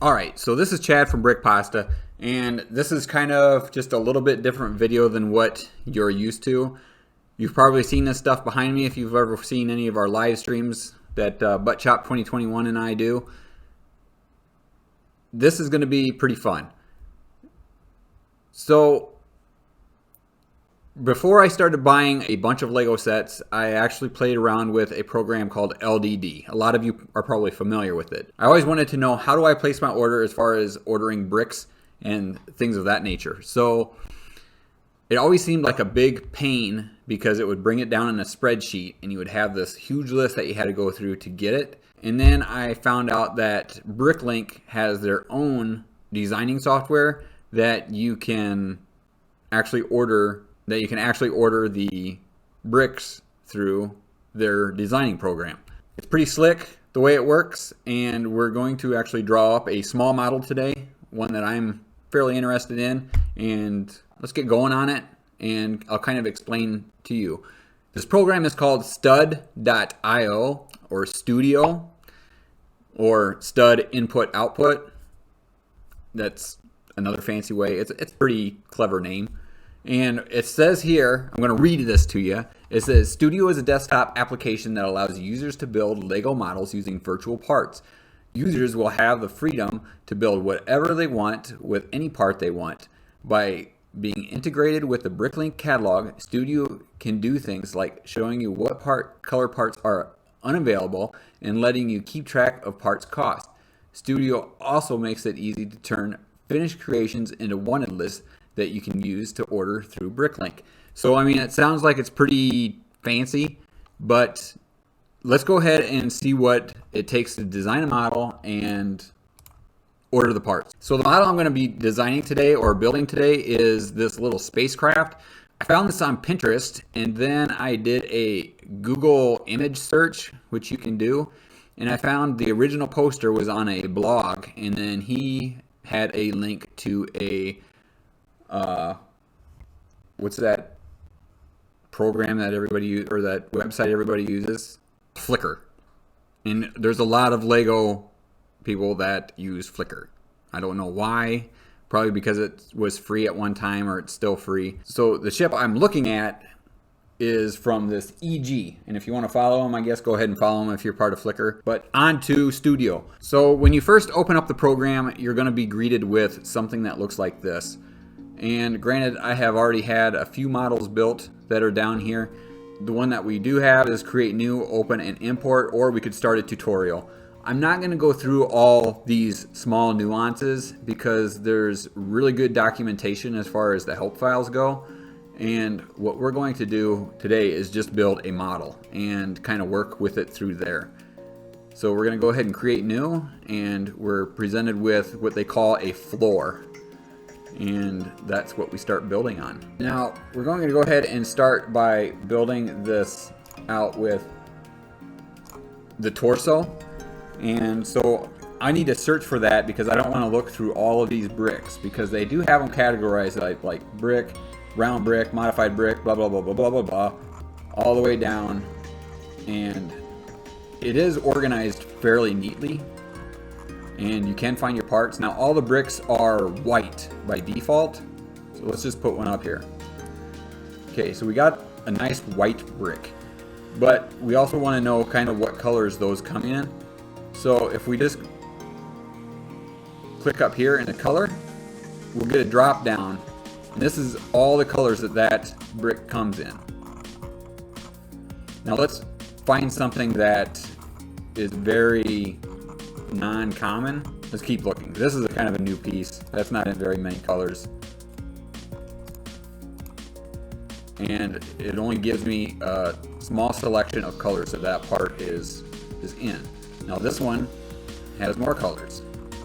Alright, so this is Chad from Brick Pasta, and this is kind of just a little bit different video than what you're used to. You've probably seen this stuff behind me if you've ever seen any of our live streams that Butt Chop 2021 and I do. This is going to be pretty fun. So, before I started buying a bunch of Lego sets, I actually played around with a program called LDD. A lot of you are probably familiar with it. I always wanted to know, how do I place my order as far as ordering bricks and things of that nature. So it always seemed like a big pain because it would bring it down in a spreadsheet and you would have this huge list that you had to go through to get it. And then I found out that Bricklink has their own designing software that you can actually order the bricks through their designing program. It's pretty slick the way it works, and we're going to actually draw up a small model today, one that I'm fairly interested in, and let's get going on it, and I'll kind of explain to you. This program is called stud.io or Studio or stud input output. That's another fancy way. It's a pretty clever name. And it says here, I'm going to read this to you. It says, Studio is a desktop application that allows users to build Lego models using virtual parts. Users will have the freedom to build whatever they want with any part they want. By being integrated with the Bricklink catalog, Studio can do things like showing you what color parts are unavailable and letting you keep track of parts cost. Studio also makes it easy to turn finished creations into wanted lists that you can use to order through Bricklink. So, I mean, it sounds like it's pretty fancy, but let's go ahead and see what it takes to design a model and order the parts. So the model I'm going to be designing today or building today is this little spacecraft. I found this on Pinterest, and then I did a Google image search, which you can do, and I found the original poster was on a blog, and then he had a link to a what's that program that everybody uses, or that website everybody uses? Flickr. And there's a lot of Lego people that use Flickr. I don't know why. Probably because it was free at one time, or it's still free. So the ship I'm looking at is from this EG. And if you want to follow them, I guess go ahead and follow them if you're part of Flickr. But on to Studio. So when you first open up the program, you're going to be greeted with something that looks like this. And granted, I have already had a few models built that are down here. The one that we do have is create new, open, and import, or we could start a tutorial. I'm not going to go through all these small nuances because there's really good documentation as far as the help files go. And what we're going to do today is just build a model and kind of work with it through there. So we're going to go ahead and create new, and we're presented with what they call a floor. And that's what we start building on. Now we're going to go ahead and start by building this out with the torso. And so I need to search for that because I don't want to look through all of these bricks, because they do have them categorized like brick, round brick, modified brick, blah blah blah blah blah blah blah, all the way down. And it is organized fairly neatly, and you can find your parts. Now all the bricks are white by default, so let's just put one up here. Okay, so we got a nice white brick, but we also want to know kind of what colors those come in. So if we just click up here in the color, we'll get a drop down, and this is all the colors that brick comes in. Now let's find something that is very non-common. Let's keep looking. This is a kind of a new piece that's not in very many colors, and it only gives me a small selection of colors that part is in. Now this one has more colors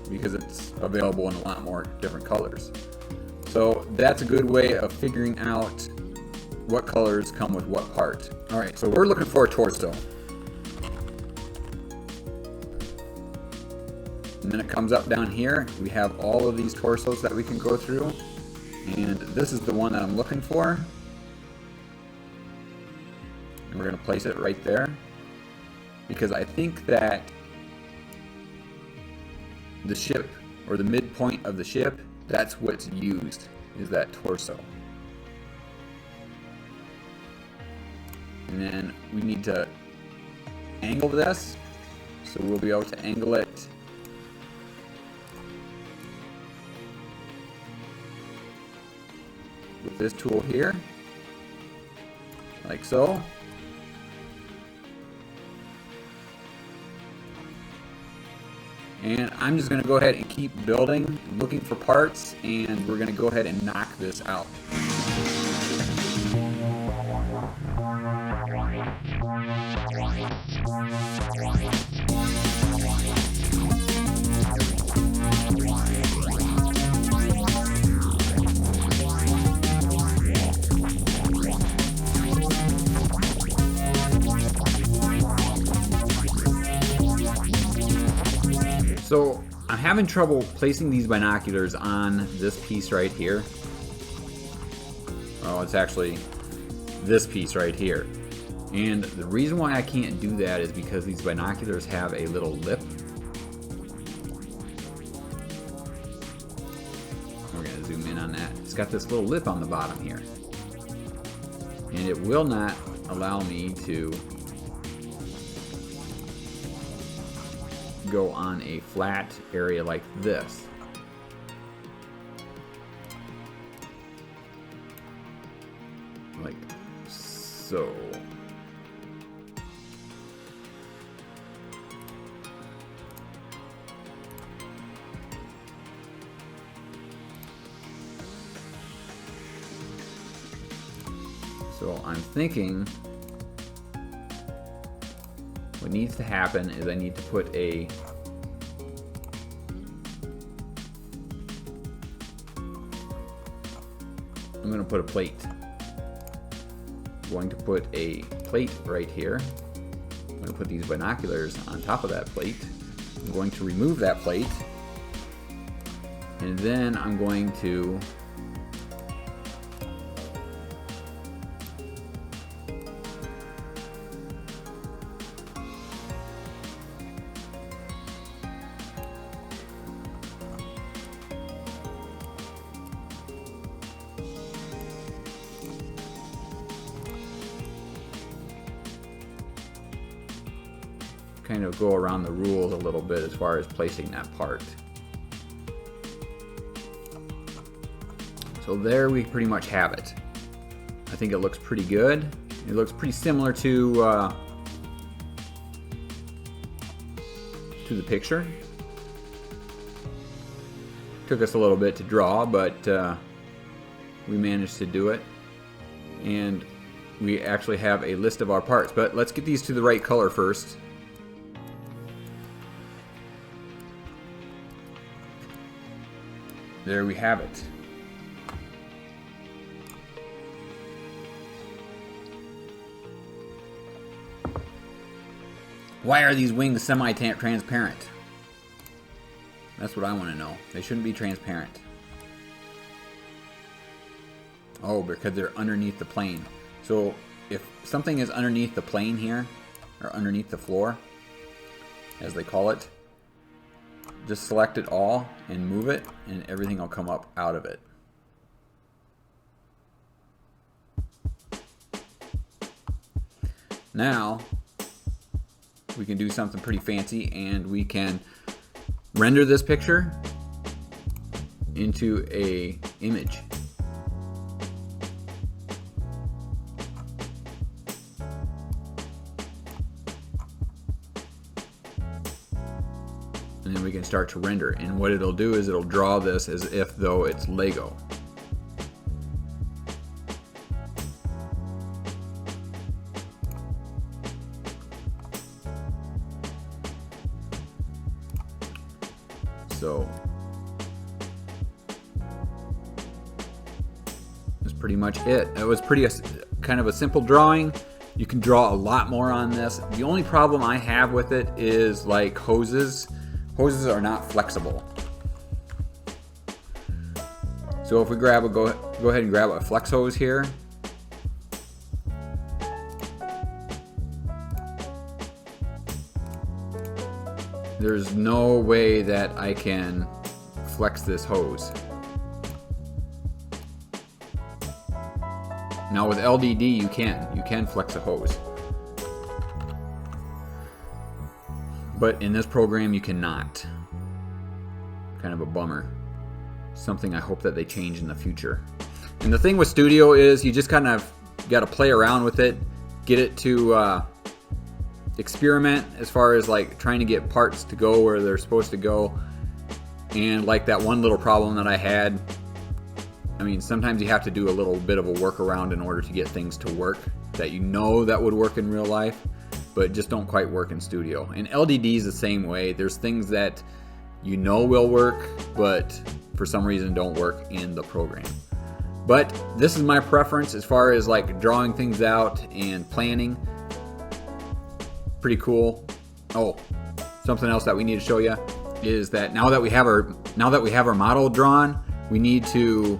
because it's available in a lot more different colors. So that's a good way of figuring out what colors come with what part. Alright, so we're looking for a torso. And then it comes up down here. We have all of these torsos that we can go through. And this is the one that I'm looking for. And we're going to place it right there, because I think that the ship or the midpoint of the ship, that's what's used, is that torso. And then we need to angle this, so we'll be able to angle it with this tool here, like so. And I'm just going to go ahead and keep building, looking for parts, and we're going to go ahead and knock this out. So I'm having trouble placing these binoculars on this piece right here. Oh, it's actually this piece right here. And the reason why I can't do that is because these binoculars have a little lip. We're going to zoom in on that. It's got this little lip on the bottom here. And it will not allow me to go on a flat area like this. Like so. So I'm thinking what needs to happen is I need to put I'm going to put a plate. I'm going to put a plate right here. I'm going to put these binoculars on top of that plate. I'm going to remove that plate, and then I'm going to kind of go around the rules a little bit as far as placing that part. So there we pretty much have it. I think it looks pretty good. It looks pretty similar to the picture. Took us a little bit to draw, but we managed to do it. And we actually have a list of our parts, but let's get these to the right color first. There we have it. Why are these wings semi-transparent? That's what I want to know. They shouldn't be transparent. Oh, because they're underneath the plane. So if something is underneath the plane here, or underneath the floor, as they call it, just select it all and move it, and everything will come up out of it. Now we can do something pretty fancy, and we can render this picture into an image. And then we can start to render. And what it'll do is it'll draw this as if though it's Lego. So that's pretty much it. It was kind of a simple drawing. You can draw a lot more on this. The only problem I have with it is like hoses. Hoses are not flexible. So if we go ahead and grab a flex hose here. There's no way that I can flex this hose. Now with LDD you can flex a hose. But in this program you cannot. Kind of a bummer. Something I hope that they change in the future. And the thing with Studio is you just kind of got to play around with it, get it to experiment as far as like trying to get parts to go where they're supposed to go. And like that one little problem that I had, I mean, sometimes you have to do a little bit of a workaround in order to get things to work that you know that would work in real life, but just don't quite work in Studio. And LDD is the same way. There's things that you know will work, but for some reason don't work in the program. But this is my preference as far as like drawing things out and planning. Pretty cool. Oh, something else that we need to show you is that now that we have our model drawn, we need to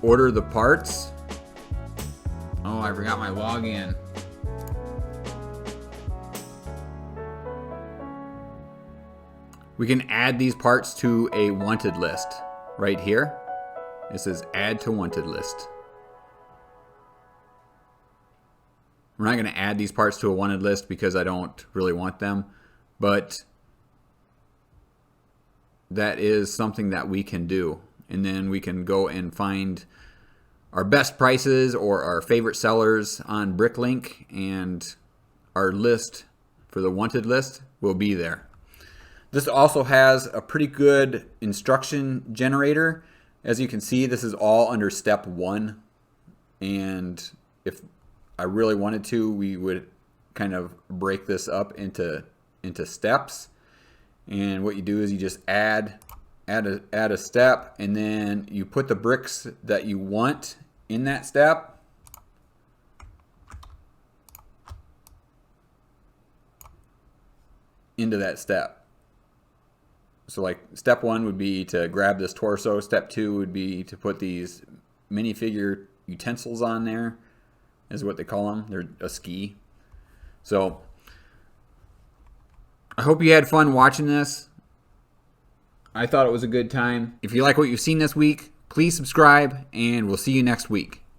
order the parts. Oh, I forgot my login. We can add these parts to a wanted list right here. It says add to wanted list. We're not going to add these parts to a wanted list because I don't really want them, but that is something that we can do. And then we can go and find our best prices or our favorite sellers on Bricklink, and our list for the wanted list will be there. This also has a pretty good instruction generator. As you can see, this is all under step 1. And if I really wanted to, we would kind of break this up into steps. And what you do is you just add a step, and then you put the bricks that you want in that step. Into that step. So like step 1 would be to grab this torso. Step 2 would be to put these minifigure utensils on there, is what they call them. They're a ski. So I hope you had fun watching this. I thought it was a good time. If you like what you've seen this week, please subscribe, and we'll see you next week.